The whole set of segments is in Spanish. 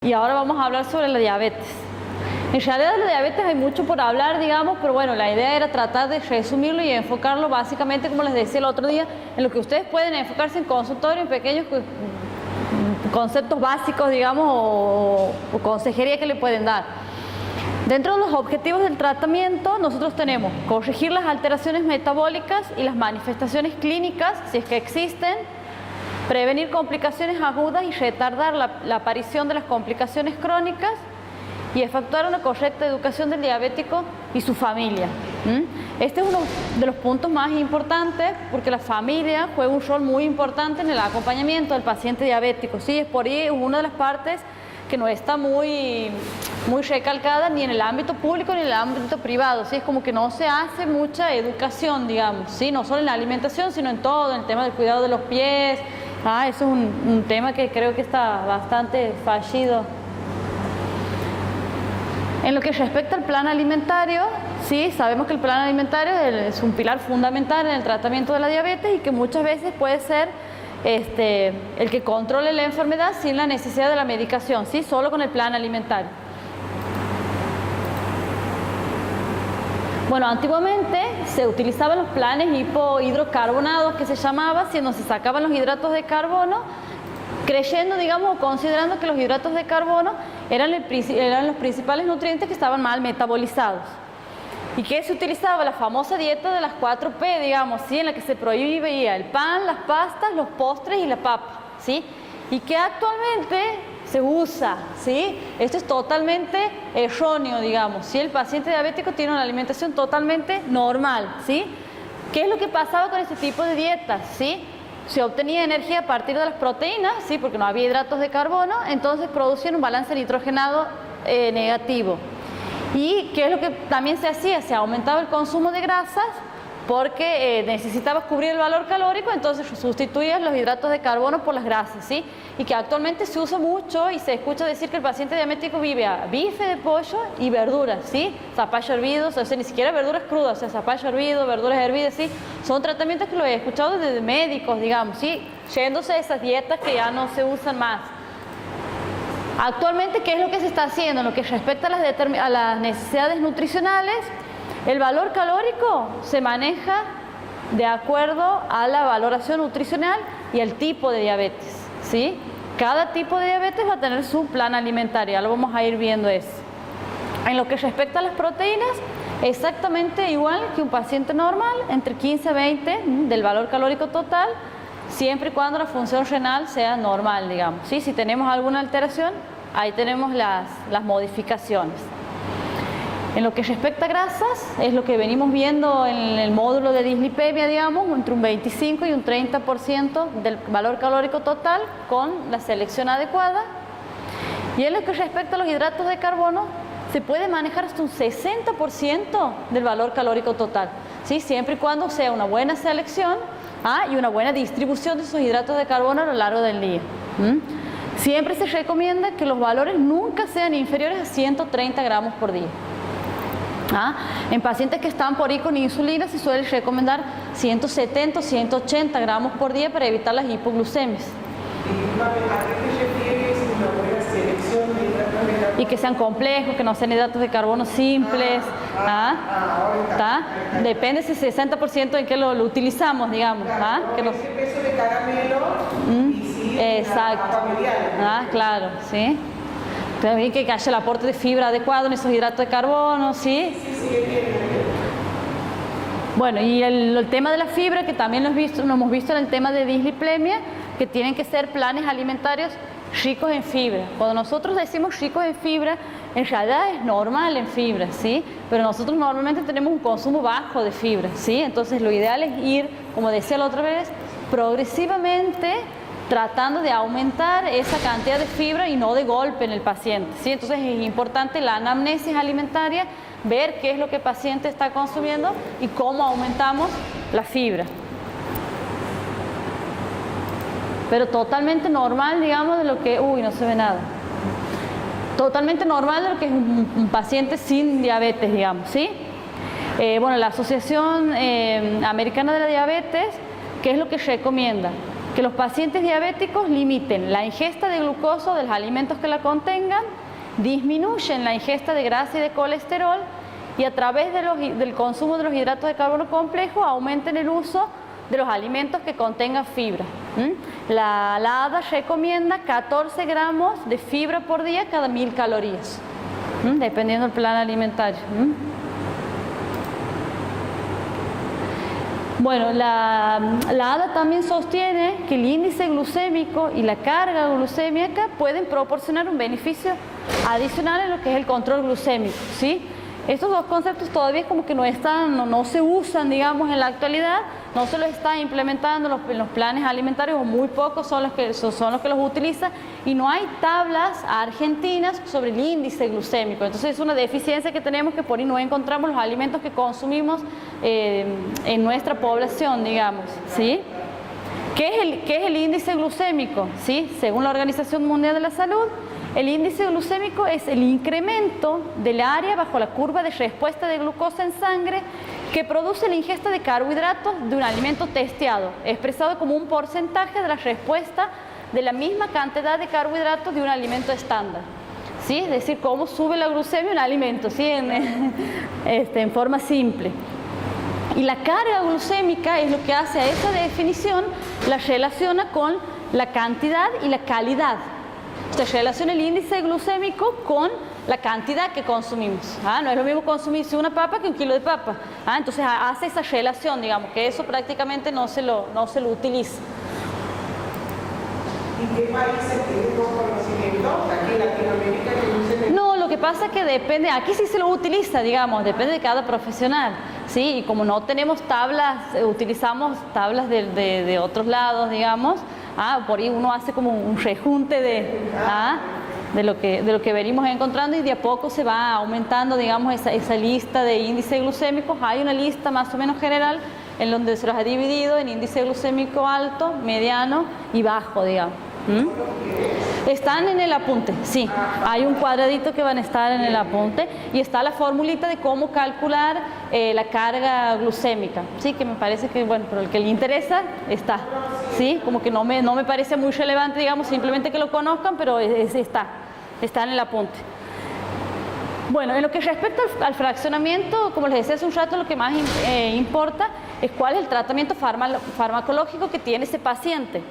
Y ahora vamos a hablar sobre la diabetes. En realidad de la diabetes hay mucho por hablar, digamos, pero bueno, la idea era tratar de resumirlo y enfocarlo básicamente, como les decía el otro día, en lo que ustedes pueden enfocarse en consultorio, en pequeños conceptos básicos, digamos, o consejería que le pueden dar. Dentro de los objetivos del tratamiento, nosotros tenemos corregir las alteraciones metabólicas y las manifestaciones clínicas, si es que existen, prevenir complicaciones agudas y retardar la aparición de las complicaciones crónicas y efectuar una correcta educación del diabético y su familia. Este es uno de los puntos más importantes porque la familia juega un rol muy importante en el acompañamiento del paciente diabético. ¿Sí? Es por ahí una de las partes que no está muy recalcada ni en el ámbito público ni en el ámbito privado. ¿Sí? Es como que no se hace mucha educación, digamos, ¿sí? No solo en la alimentación, sino en todo, en el tema del cuidado de los pies. Eso es un tema que creo que está bastante fallido. En lo que respecta al plan alimentario, sí, sabemos que el plan alimentario es un pilar fundamental en el tratamiento de la diabetes y que muchas veces puede ser el que controle la enfermedad sin la necesidad de la medicación, ¿sí? Solo con el plan alimentario. Bueno, antiguamente se utilizaban los planes hipohidrocarbonados que se llamaba, donde se sacaban los hidratos de carbono, creyendo, digamos, o considerando que los hidratos de carbono eran los principales nutrientes que estaban mal metabolizados. ¿Y qué se utilizaba? La famosa dieta de las 4P, digamos, ¿sí? En la que se prohibía el pan, las pastas, los postres y la papa, ¿sí? Y que actualmente se usa, ¿sí? Esto es totalmente erróneo, digamos, ¿sí? El paciente diabético tiene una alimentación totalmente normal, ¿sí? ¿Qué es lo que pasaba con este tipo de dietas, ¿sí? Se obtenía energía a partir de las proteínas, ¿sí? Porque no había hidratos de carbono, entonces producían un balance nitrogenado negativo. ¿Y qué es lo que también se hacía? Se aumentaba el consumo de grasas porque necesitabas cubrir el valor calórico, entonces sustituías los hidratos de carbono por las grasas, ¿sí? Y que actualmente se usa mucho y se escucha decir que el paciente diabético vive a bife de pollo y verduras, ¿sí? Zapallo hervido, o sea, ni siquiera verduras crudas, o sea, zapallo hervido, verduras hervidas, ¿sí? Son tratamientos que lo he escuchado desde médicos, digamos, ¿sí? Yéndose a esas dietas que ya no se usan más. Actualmente, ¿qué es lo que se está haciendo? En lo que respecta a las necesidades nutricionales, el valor calórico se maneja de acuerdo a la valoración nutricional y el tipo de diabetes, ¿sí? Cada tipo de diabetes va a tener su plan alimentario, ya lo vamos a ir viendo eso. En lo que respecta a las proteínas, exactamente igual que un paciente normal, entre 15 a 20 del valor calórico total, siempre y cuando la función renal sea normal, digamos, ¿sí? Si tenemos alguna alteración, ahí tenemos las modificaciones. En lo que respecta a grasas, es lo que venimos viendo en el módulo de dislipemia, digamos, entre un 25 y un 30% del valor calórico total con la selección adecuada. Y en lo que respecta a los hidratos de carbono, se puede manejar hasta un 60% del valor calórico total, ¿sí? Siempre y cuando sea una buena selección y una buena distribución de esos hidratos de carbono a lo largo del día. Siempre se recomienda que los valores nunca sean inferiores a 130 gramos por día. En pacientes que están por ahí con insulina se suele recomendar 170 o 180 gramos por día para evitar las hipoglucemias. Y que sean complejos, que no sean hidratos de carbono simples. Depende si 60% en qué lo utilizamos, digamos. Que los... peso de caramelo y sí, exacto. Claro, sí. También que haya el aporte de fibra adecuado en esos hidratos de carbono, ¿sí? Bueno, y el tema de la fibra, que también lo hemos visto en el tema de dislipemia, que tienen que ser planes alimentarios ricos en fibra. Cuando nosotros decimos ricos en fibra, en realidad es normal en fibra, ¿sí? Pero nosotros normalmente tenemos un consumo bajo de fibra, ¿sí? Entonces lo ideal es ir, como decía la otra vez, progresivamente tratando de aumentar esa cantidad de fibra y no de golpe en el paciente, ¿sí? Entonces es importante la anamnesis alimentaria, ver qué es lo que el paciente está consumiendo y cómo aumentamos la fibra. Pero totalmente normal, digamos, de lo que... no se ve nada. Totalmente normal de lo que es un paciente sin diabetes, digamos, ¿sí? Bueno, la Asociación Americana de la Diabetes, ¿qué es lo que recomienda? que los pacientes diabéticos limiten la ingesta de glucosa de los alimentos que la contengan, disminuyen la ingesta de grasa y de colesterol y a través del consumo de los hidratos de carbono complejos aumenten el uso de los alimentos que contengan fibra. La ADA recomienda 14 gramos de fibra por día cada 1000 calorías, dependiendo del plan alimentario. Bueno, la ADA también sostiene que el índice glucémico y la carga glucémica pueden proporcionar un beneficio adicional en lo que es el control glucémico, ¿sí? Estos dos conceptos todavía como que no se usan, digamos, en la actualidad, no se los está implementando en los planes alimentarios, o muy pocos son los que los utilizan, y no hay tablas argentinas sobre el índice glucémico. Entonces es una deficiencia que tenemos, que por ahí no encontramos los alimentos que consumimos en nuestra población, digamos, ¿sí? ¿Qué es el índice glucémico? ¿Sí? Según la Organización Mundial de la Salud, el índice glucémico es el incremento del área bajo la curva de respuesta de glucosa en sangre que produce la ingesta de carbohidratos de un alimento testeado, expresado como un porcentaje de la respuesta de la misma cantidad de carbohidratos de un alimento estándar. ¿Sí? Es decir, cómo sube la glucemia en un alimento, ¿sí? En forma simple. Y la carga glucémica es lo que hace a esa definición, la relaciona con la cantidad y la calidad. Se relaciona el índice glucémico con la cantidad que consumimos. No es lo mismo consumirse una papa que un kilo de papa. Entonces hace esa relación, digamos, que eso prácticamente no se lo utiliza. ¿Y qué países tienen los conocimientos? Aquí en Latinoamérica que usen el... No, lo que pasa es que depende, aquí sí se lo utiliza, digamos, depende de cada profesional, ¿sí? Y como no tenemos tablas, utilizamos tablas de otros lados, digamos, por ahí uno hace como un rejunte de lo que venimos encontrando, y de a poco se va aumentando, digamos, esa lista de índices glucémicos. Hay una lista más o menos general en donde se los ha dividido en índice glucémico alto, mediano y bajo, digamos. Están en el apunte, sí. Hay un cuadradito que van a estar en el apunte y está la formulita de cómo calcular la carga glucémica, sí, que me parece que, bueno, pero el que le interesa está, sí, como que no me parece muy relevante, digamos, simplemente que lo conozcan, pero está en el apunte. Bueno, en lo que respecta al fraccionamiento, como les decía hace un rato, lo que más importa es cuál es el tratamiento farmacológico que tiene ese paciente.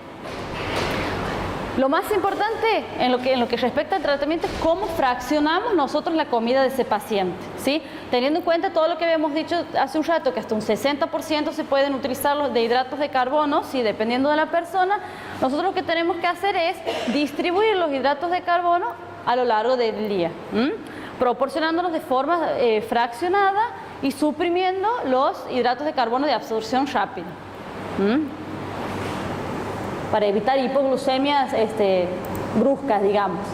Lo más importante en lo que respecta al tratamiento es cómo fraccionamos nosotros la comida de ese paciente, ¿sí? Teniendo en cuenta todo lo que habíamos dicho hace un rato, que hasta un 60% se pueden utilizar los de hidratos de carbono, ¿sí? Dependiendo de la persona, nosotros lo que tenemos que hacer es distribuir los hidratos de carbono a lo largo del día, proporcionándolos de forma fraccionada y suprimiendo los hidratos de carbono de absorción rápida. Para evitar hipoglucemias bruscas, digamos.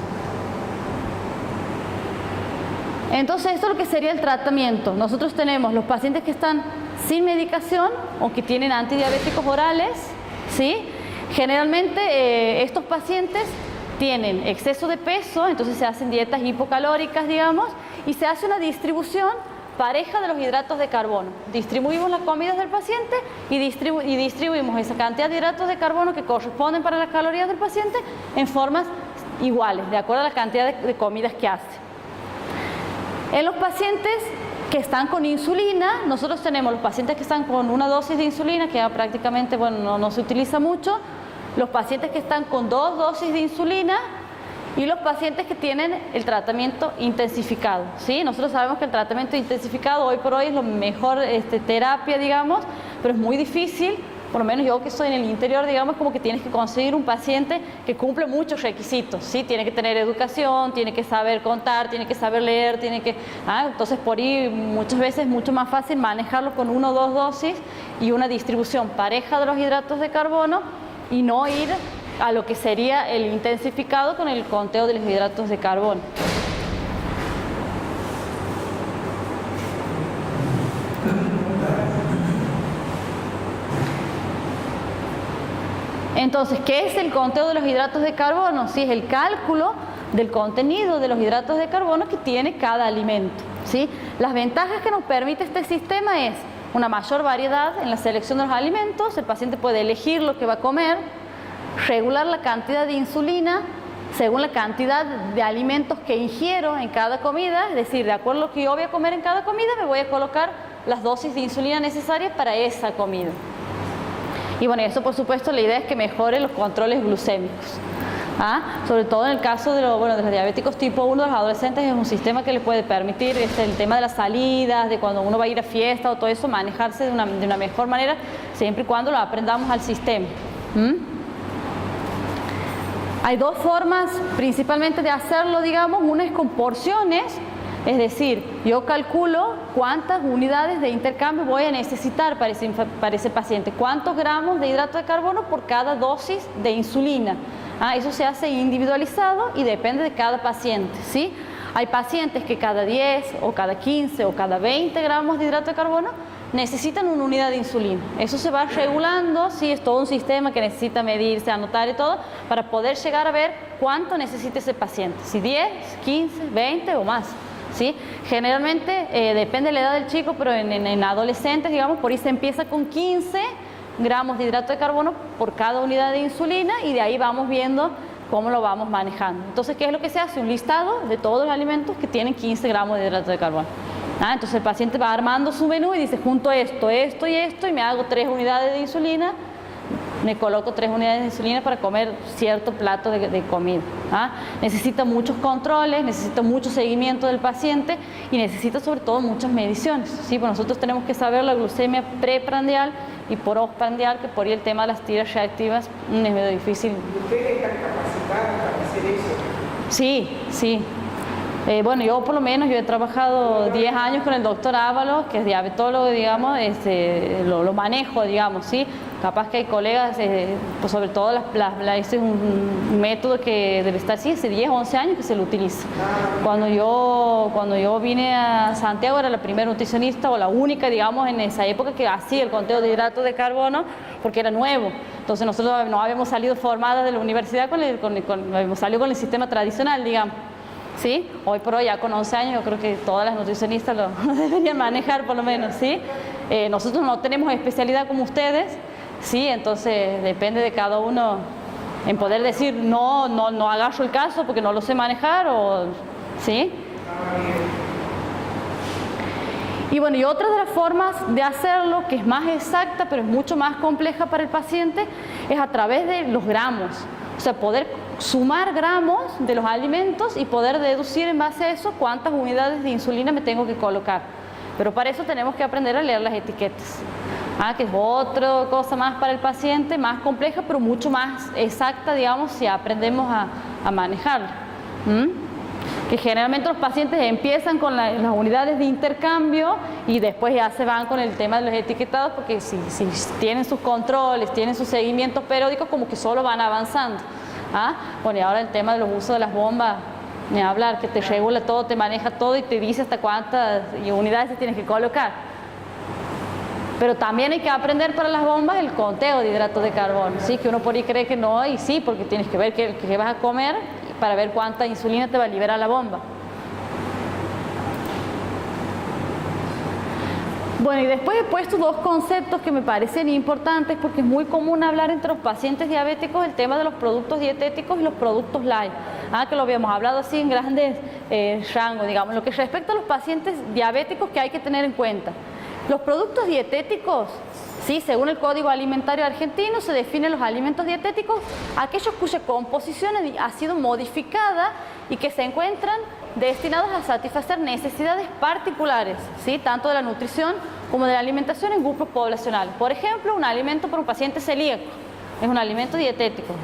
Entonces, esto es lo que sería el tratamiento. Nosotros tenemos los pacientes que están sin medicación o que tienen antidiabéticos orales, ¿sí? Generalmente estos pacientes tienen exceso de peso, entonces se hacen dietas hipocalóricas, digamos, y se hace una distribución pareja de los hidratos de carbono. Distribuimos las comidas del paciente y distribuimos esa cantidad de hidratos de carbono que corresponden para las calorías del paciente en formas iguales, de acuerdo a la cantidad de comidas que hace. En los pacientes que están con insulina, nosotros tenemos los pacientes que están con una dosis de insulina, que ya prácticamente, bueno, no se utiliza mucho, los pacientes que están con 2 dosis de insulina, y los pacientes que tienen el tratamiento intensificado, ¿sí? Nosotros sabemos que el tratamiento intensificado hoy por hoy es la mejor terapia, digamos, pero es muy difícil, por lo menos yo que estoy en el interior, digamos, como que tienes que conseguir un paciente que cumple muchos requisitos, ¿sí? Tiene que tener educación, tiene que saber contar, tiene que saber leer, entonces por ahí muchas veces es mucho más fácil manejarlo con 1 o 2 dosis y una distribución pareja de los hidratos de carbono y no ir a lo que sería el intensificado con el conteo de los hidratos de carbono. Entonces, ¿qué es el conteo de los hidratos de carbono? Sí, es el cálculo del contenido de los hidratos de carbono que tiene cada alimento, ¿sí? Las ventajas que nos permite este sistema es una mayor variedad en la selección de los alimentos, el paciente puede elegir lo que va a comer, regular la cantidad de insulina según la cantidad de alimentos que ingiero en cada comida, es decir, de acuerdo a lo que yo voy a comer en cada comida, me voy a colocar las dosis de insulina necesarias para esa comida. Y bueno, eso por supuesto la idea es que mejore los controles glucémicos. Sobre todo en el caso de, de los diabéticos tipo 1, de los adolescentes, es un sistema que les puede permitir el tema de las salidas, de cuando uno va a ir a fiesta o todo eso, manejarse de una mejor manera, siempre y cuando lo aprendamos al sistema. Hay dos formas principalmente de hacerlo, digamos. Una es con porciones, es decir, yo calculo cuántas unidades de intercambio voy a necesitar para ese paciente, cuántos gramos de hidrato de carbono por cada dosis de insulina. Eso se hace individualizado y depende de cada paciente, ¿sí? Hay pacientes que cada 10 o cada 15 o cada 20 gramos de hidrato de carbono necesitan una unidad de insulina. Eso se va regulando, sí, es todo un sistema que necesita medirse, anotar y todo, para poder llegar a ver cuánto necesita ese paciente, si 10, 15, 20 o más, ¿sí? Generalmente depende de la edad del chico, pero en adolescentes, digamos, por ahí se empieza con 15 gramos de hidrato de carbono por cada unidad de insulina y de ahí vamos viendo cómo lo vamos manejando. Entonces, ¿qué es lo que se hace? Un listado de todos los alimentos que tienen 15 gramos de hidrato de carbono. Entonces el paciente va armando su menú y dice, junto esto, esto y esto, y me hago 3 unidades de insulina, me coloco 3 unidades de insulina para comer cierto plato de comida. Necesita muchos controles, necesita mucho seguimiento del paciente y necesita sobre todo muchas mediciones, ¿sí? Pues nosotros tenemos que saber la glucemia preprandial y postprandial, que por ahí el tema de las tiras reactivas es medio difícil. ¿Ustedes están capacitados para hacer eso? Sí, sí. Bueno, yo por lo menos, yo he trabajado 10 años con el doctor Ábalos, que es diabetólogo, digamos, lo manejo, digamos, ¿sí? Capaz que hay colegas, pues sobre todo ese es un método que debe estar así, hace 10 o 11 años que se lo utiliza. Cuando yo vine a Santiago era la primera nutricionista o la única, digamos, en esa época que hacía el conteo de hidratos de carbono, porque era nuevo. Entonces nosotros no habíamos salido formadas de la universidad, habíamos salido con el sistema tradicional, digamos. ¿Sí? Hoy por hoy, ya con 11 años, yo creo que todas las nutricionistas lo deberían manejar por lo menos, ¿sí? Nosotros no tenemos especialidad como ustedes, ¿sí? Entonces depende de cada uno en poder decir no agarro el caso porque no lo sé manejar, o ¿sí? Y bueno, y otra de las formas de hacerlo, que es más exacta pero es mucho más compleja para el paciente, es a través de los gramos. O sea, poder sumar gramos de los alimentos y poder deducir en base a eso cuántas unidades de insulina me tengo que colocar. Pero para eso tenemos que aprender a leer las etiquetas, que es otra cosa más para el paciente, más compleja, pero mucho más exacta, digamos, si aprendemos a manejarla. Que generalmente los pacientes empiezan con las unidades de intercambio y después ya se van con el tema de los etiquetados, porque si tienen sus controles, tienen sus seguimientos periódicos, como que solo van avanzando. Bueno, y ahora el tema de los usos de las bombas, ni hablar, que te regula todo, te maneja todo y te dice hasta cuántas unidades se tienes que colocar. Pero también hay que aprender para las bombas el conteo de hidratos de carbono, ¿sí? Que uno por ahí cree que no, y sí, porque tienes que ver qué vas a comer para ver cuánta insulina te va a liberar la bomba. Bueno, y después he puesto dos conceptos que me parecen importantes porque es muy común hablar entre los pacientes diabéticos el tema de los productos dietéticos y los productos light, que lo habíamos hablado así en grandes rangos, digamos. Lo que respecta a los pacientes diabéticos, que hay que tener en cuenta, los productos dietéticos, sí, según el Código Alimentario Argentino, se definen los alimentos dietéticos aquellos cuya composición ha sido modificada y que se encuentran destinados a satisfacer necesidades particulares, ¿sí? Tanto de la nutrición como de la alimentación en grupos poblacionales. Por ejemplo, un alimento para un paciente celíaco es un alimento dietético.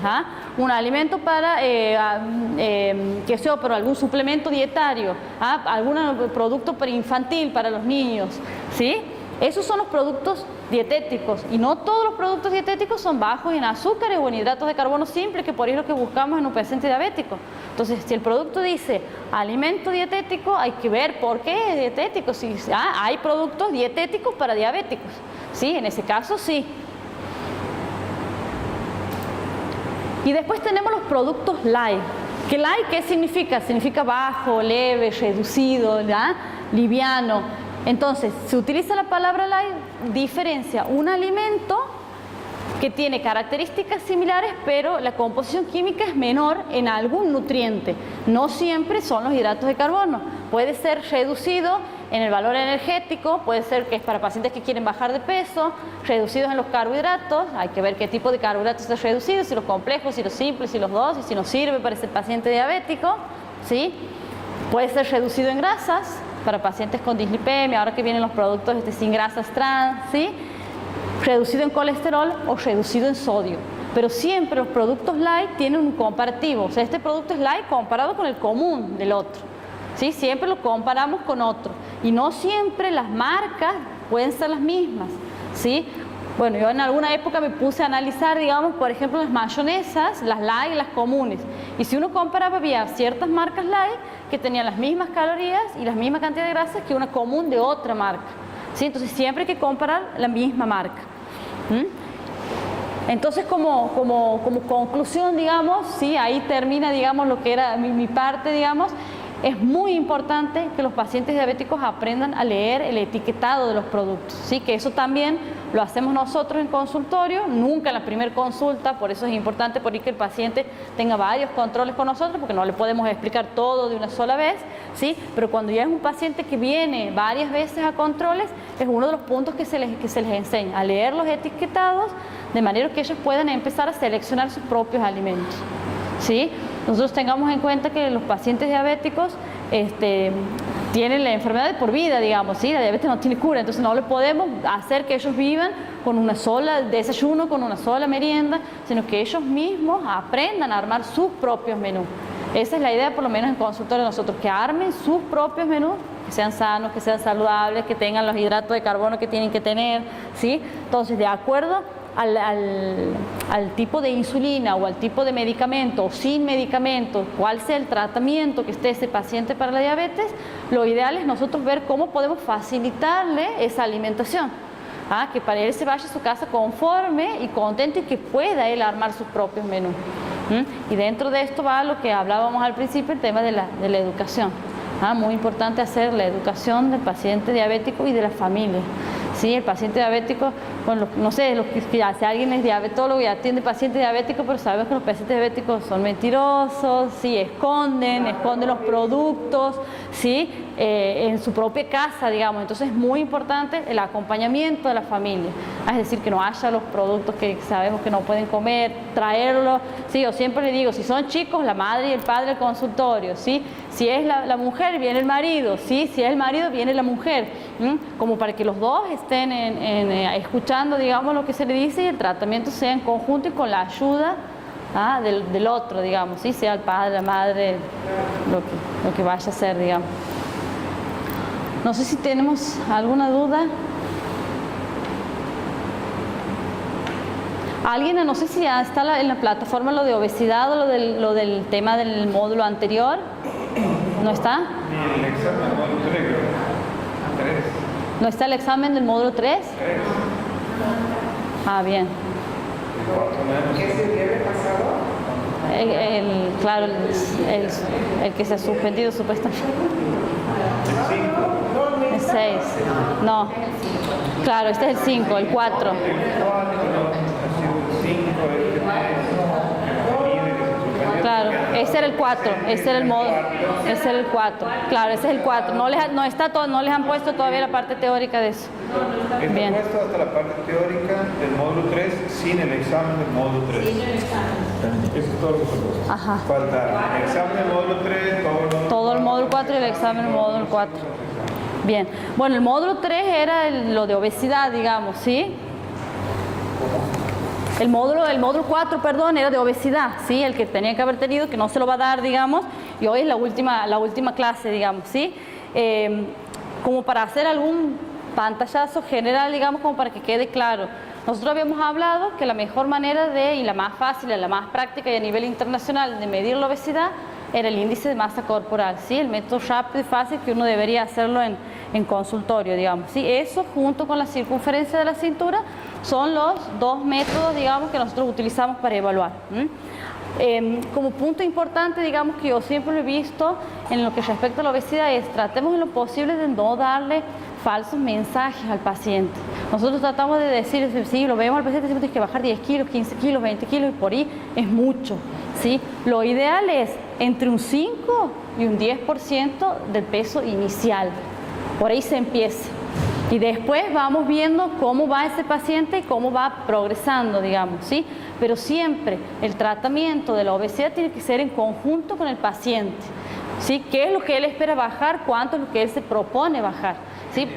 Un alimento para, que sea por algún suplemento dietario, algún producto infantil para los niños, ¿sí? Esos son los productos dietéticos, y no todos los productos dietéticos son bajos en azúcares o en hidratos de carbono simple, que por ahí es lo que buscamos en un paciente diabético. Entonces, si el producto dice alimento dietético, hay que ver por qué es dietético. Si hay productos dietéticos para diabéticos, ¿sí? En ese caso, sí. Y después tenemos los productos light. ¿Que light qué significa? Significa bajo, leve, reducido, liviano. Entonces, se utiliza la palabra light, diferencia un alimento que tiene características similares, pero la composición química es menor en algún nutriente. No siempre son los hidratos de carbono. Puede ser reducido en el valor energético, puede ser que es para pacientes que quieren bajar de peso, reducidos en los carbohidratos, hay que ver qué tipo de carbohidratos es reducido, si los complejos, si los simples, si los dos, y si nos sirve para ese paciente diabético, ¿sí? Puede ser reducido en grasas, para pacientes con dislipemia, ahora que vienen los productos sin grasas trans, ¿sí? Reducido en colesterol o reducido en sodio. Pero siempre los productos light tienen un comparativo, o sea, este producto es light comparado con el común del otro. ¿Sí? Siempre lo comparamos con otro y no siempre las marcas pueden ser las mismas, ¿sí? Bueno, yo en alguna época me puse a analizar, digamos, por ejemplo, las mayonesas, las light y las comunes, y si uno comparaba, había ciertas marcas light que tenían las mismas calorías y la misma cantidad de grasas que una común de otra marca, ¿sí? Entonces siempre hay que comparar la misma marca. Entonces, como conclusión, digamos, ¿sí? Ahí termina, digamos, lo que era mi parte, digamos. Es muy importante que los pacientes diabéticos aprendan a leer el etiquetado de los productos, ¿sí? Que eso también lo hacemos nosotros en consultorio, nunca en la primera consulta, por eso es importante que el paciente tenga varios controles con nosotros, porque no le podemos explicar todo de una sola vez, ¿sí? Pero cuando ya es un paciente que viene varias veces a controles, es uno de los puntos que se les enseña, a leer los etiquetados, de manera que ellos puedan empezar a seleccionar sus propios alimentos, ¿sí? Nosotros tengamos en cuenta que los pacientes diabéticos tienen la enfermedad de por vida, digamos, ¿sí? La diabetes no tiene cura, entonces no le podemos hacer que ellos vivan con una sola desayuno, con una sola merienda, sino que ellos mismos aprendan a armar sus propios menús. Esa es la idea, por lo menos en consultorio de nosotros, que armen sus propios menús, que sean sanos, que sean saludables, que tengan los hidratos de carbono que tienen que tener, ¿sí? Entonces, de acuerdo al tipo de insulina o al tipo de medicamento o sin medicamento, cuál sea el tratamiento que esté ese paciente para la diabetes, lo ideal es nosotros ver cómo podemos facilitarle esa alimentación, que para él se vaya a su casa conforme y contento y que pueda él armar sus propios menús. Y dentro de esto va lo que hablábamos al principio, el tema de la educación. Muy importante hacer la educación del paciente diabético y de la familia. Sí, el paciente diabético, bueno, no sé, si alguien es diabetólogo y atiende pacientes diabéticos, pero sabemos que los pacientes diabéticos son mentirosos, sí, esconden los productos, sí, en su propia casa, digamos. Entonces es muy importante el acompañamiento de la familia, es decir, que no haya los productos que sabemos que no pueden comer, traerlos, sí, yo siempre le digo, si son chicos, la madre y el padre al consultorio, sí, si es la mujer, viene el marido, sí, si es el marido, viene la mujer, como para que los dos estén escuchando, digamos, lo que se le dice y el tratamiento sea en conjunto y con la ayuda del otro, digamos, ¿sí? Sea el padre, la madre, lo que vaya a ser, digamos. No sé si tenemos alguna duda. ¿Alguien? No sé si ya está en la plataforma lo de obesidad o lo del tema del módulo anterior. ¿No está? Ni el examen del módulo 3, creo. 3. ¿No está el examen del módulo 3? 3. Bien. ¿Qué es el viernes pasado? Claro, el que se ha suspendido supuestamente. El 6. No. Claro, este es el 5, el 4. El 4, el 5, el 3. Claro, ese era el 4, ese era el módulo, ese era el 4. Claro, ese es el 4. No les han puesto todavía la parte teórica de eso. Bien. Está puesto hasta la parte teórica del módulo 3 sin el examen del módulo 3. Eso es todo lo que falta. Ajá. Falta el examen del módulo 3, todo el módulo 4 y el examen del módulo 4. Bien. Bueno, el módulo 3 era lo de obesidad, digamos, ¿sí? El módulo 4, perdón, era de obesidad, ¿sí? El que tenía que haber tenido, que no se lo va a dar, digamos, y hoy es la última clase, digamos, ¿sí? Como para hacer algún pantallazo general, digamos, como para que quede claro. Nosotros habíamos hablado que la mejor manera y la más fácil, la más práctica y a nivel internacional de medir la obesidad era el índice de masa corporal, ¿sí? El método rápido y fácil que uno debería hacerlo en consultorio, digamos, ¿sí? Eso junto con la circunferencia de la cintura son los dos métodos, digamos, que nosotros utilizamos para evaluar. Como punto importante, digamos, que yo siempre lo he visto en lo que respecta a la obesidad es tratemos en lo posible de no darle falsos mensajes al paciente. Nosotros tratamos de decir, sí, lo vemos al paciente, decimos tienes que bajar 10 kilos, 15 kilos, 20 kilos, y por ahí es mucho, ¿sí? Lo ideal es entre un 5 y un 10% del peso inicial. Por ahí se empieza. Y después vamos viendo cómo va ese paciente y cómo va progresando, digamos, ¿sí? Pero siempre el tratamiento de la obesidad tiene que ser en conjunto con el paciente, ¿sí? ¿Qué es lo que él espera bajar? ¿Cuánto es lo que él se propone bajar? ¿Sí?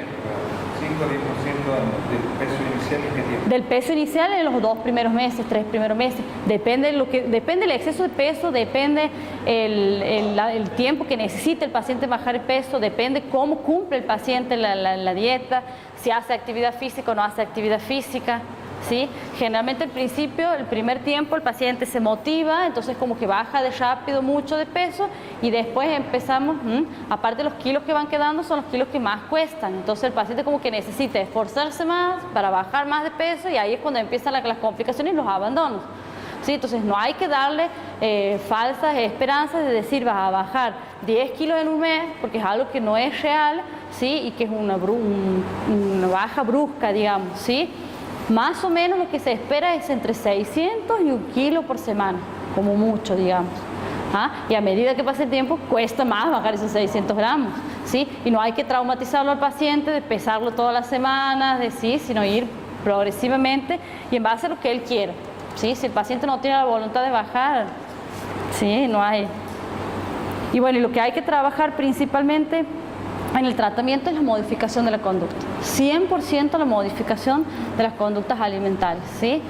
5 o 10% del peso inicial, ¿y qué tiempo? Del peso inicial en los 2 primeros meses, 3 primeros meses. Depende del exceso de peso, depende el tiempo que necesita el paciente bajar el peso, depende cómo cumple el paciente la dieta, si hace actividad física o no hace actividad física, ¿sí? Generalmente al principio, el primer tiempo, el paciente se motiva, entonces como que baja de rápido mucho de peso, y después empezamos, aparte los kilos que van quedando son los kilos que más cuestan, entonces el paciente como que necesita esforzarse más para bajar más de peso, y ahí es cuando empiezan las complicaciones y los abandonos, ¿sí? Entonces no hay que darle falsas esperanzas de decir vas a bajar 10 kilos en un mes, porque es algo que no es real, ¿sí? Y que es una baja brusca, digamos, ¿sí? Más o menos lo que se espera es entre 600 y 1 kilo por semana, como mucho, digamos. Y a medida que pasa el tiempo, cuesta más bajar esos 600 gramos, ¿sí? Y no hay que traumatizarlo al paciente, de pesarlo todas las semanas, sino ir progresivamente y en base a lo que él quiera, ¿sí? Si el paciente no tiene la voluntad de bajar, ¿sí? No hay. Y bueno, y lo que hay que trabajar principalmente en el tratamiento es la modificación de la conducta. 100% la modificación de las conductas alimentarias, ¿sí?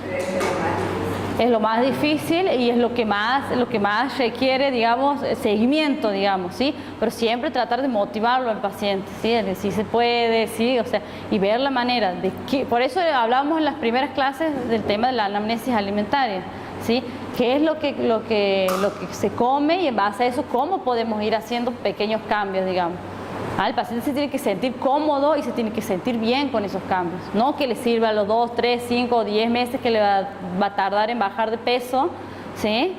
Es lo más difícil y es lo que más requiere, digamos, seguimiento, digamos, ¿sí? Pero siempre tratar de motivarlo al paciente, ¿sí? De si se puede, ¿sí? O sea, y ver la manera de que... Por eso hablábamos en las primeras clases del tema de la anamnesis alimentaria, ¿sí? ¿Qué es lo que se come? Y en base a eso, ¿cómo podemos ir haciendo pequeños cambios, digamos? El paciente se tiene que sentir cómodo y se tiene que sentir bien con esos cambios. No que le sirva a los 2, 3, 5 o 10 meses que le va a tardar en bajar de peso, ¿sí?